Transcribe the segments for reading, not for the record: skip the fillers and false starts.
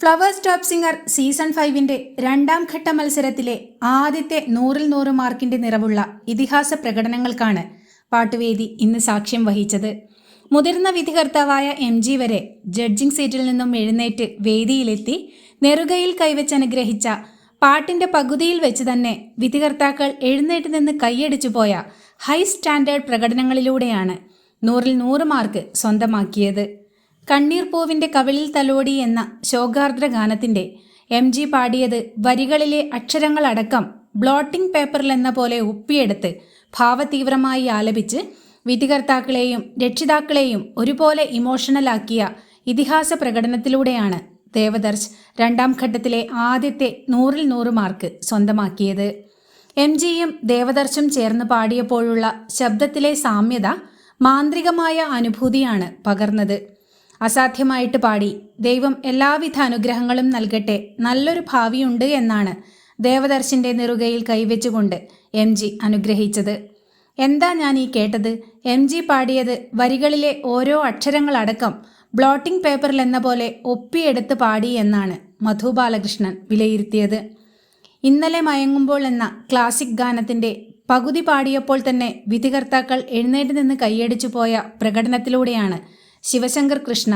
Flowers top singer season 5-ന്റെ രണ്ടാം ഘട്ട മത്സരത്തിലെ ആദ്യത്തെ 100-100 മാർക്കിന്റെ നിറവുള്ള ഇതിഹാസ പ്രകടനങ്ങൾക്കാണ് പാട്ടുവേദി ഇന്ന് സാക്ഷ്യം വഹിച്ചത്. മുതിർന്ന വിധികർത്താവായ MG വരെ ജഡ്ജിംഗ് സീറ്റിൽ നിന്നും എഴുന്നേറ്റ് വേദിയിലെത്തി നെറുകയിൽ കൈവച്ചനുഗ്രഹിച്ച പാട്ടിന്റെ പകുതിയിൽ വെച്ച് തന്നെ വിധികർത്താക്കൾ എഴുന്നേറ്റ് നിന്ന് കൈയടിച്ചു പോയ ഹൈ സ്റ്റാൻഡേർഡ് പ്രകടനങ്ങളിലൂടെയാണ് 100-100 മാർക്ക് സ്വന്തമാക്കിയത്. കണ്ണീർ പൂവിൻ്റെ കവിളിൽ തലോടി എന്ന ശോകാർദ്ര ഗാനത്തിൻ്റെ MG പാടിയത് വരികളിലെ അക്ഷരങ്ങളടക്കം ബ്ലോട്ടിംഗ് പേപ്പറിലെന്ന പോലെ ഒപ്പിയെടുത്ത് ഭാവതീവ്രമായി ആലപിച്ച് വിധികർത്താക്കളെയും രക്ഷിതാക്കളെയും ഒരുപോലെ ഇമോഷണലാക്കിയ ഇതിഹാസ പ്രകടനത്തിലൂടെയാണ് ദേവദർശ് രണ്ടാം ഘട്ടത്തിലെ ആദ്യത്തെ 100-100 മാർക്ക് സ്വന്തമാക്കിയത്. MGയും ദേവദർശും ചേർന്ന് പാടിയപ്പോഴുള്ള ശബ്ദത്തിലെ സാമ്യത മാന്ത്രികമായ അനുഭൂതിയാണ് പകർന്നത്. അസാധ്യമായിട്ട് പാടി ദൈവം എല്ലാവിധ അനുഗ്രഹങ്ങളും നൽകട്ടെ, നല്ലൊരു ഭാവിയുണ്ട് എന്നാണ് ദേവദർശിൻ്റെ നെറുകയിൽ കൈവച്ചുകൊണ്ട് MG അനുഗ്രഹിച്ചത്. എന്താ ഞാൻ ഈ കേട്ടത്? MG പാടിയത് വരികളിലെ ഓരോ അക്ഷരങ്ങളടക്കം ബ്ലോട്ടിംഗ് പേപ്പറിലെന്ന പോലെ ഒപ്പിയെടുത്ത് പാടി എന്നാണ് മധു ബാലകൃഷ്ണൻ വിലയിരുത്തിയത്. ഇന്നലെ മയങ്ങുമ്പോൾ എന്ന ക്ലാസിക് ഗാനത്തിൻ്റെ പകുതി പാടിയപ്പോൾ തന്നെ വിധികർത്താക്കൾ എഴുന്നേറ്റ് നിന്ന് കൈയടിച്ചു പോയ പ്രകടനത്തിലൂടെയാണ് ശിവശങ്കർ കൃഷ്ണ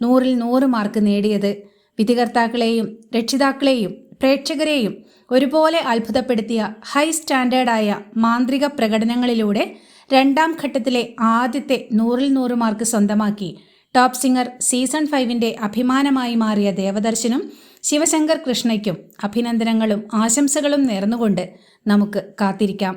100-100 മാർക്ക് നേടിയത്. വിധികർത്താക്കളെയും രക്ഷിതാക്കളെയും പ്രേക്ഷകരെയും ഒരുപോലെ അത്ഭുതപ്പെടുത്തിയ ഹൈ സ്റ്റാൻഡേർഡായ മാന്ത്രിക പ്രകടനങ്ങളിലൂടെ രണ്ടാം ഘട്ടത്തിലെ ആദ്യത്തെ 100-100 മാർക്ക് സ്വന്തമാക്കി ടോപ്പ് സിംഗർ സീസൺ 5-ന്റെ അഭിമാനമായി മാറിയ ദേവദർശനും ശിവശങ്കർ കൃഷ്ണയ്ക്കും അഭിനന്ദനങ്ങളും ആശംസകളും നേർന്നുകൊണ്ട് നമുക്ക് കാത്തിരിക്കാം.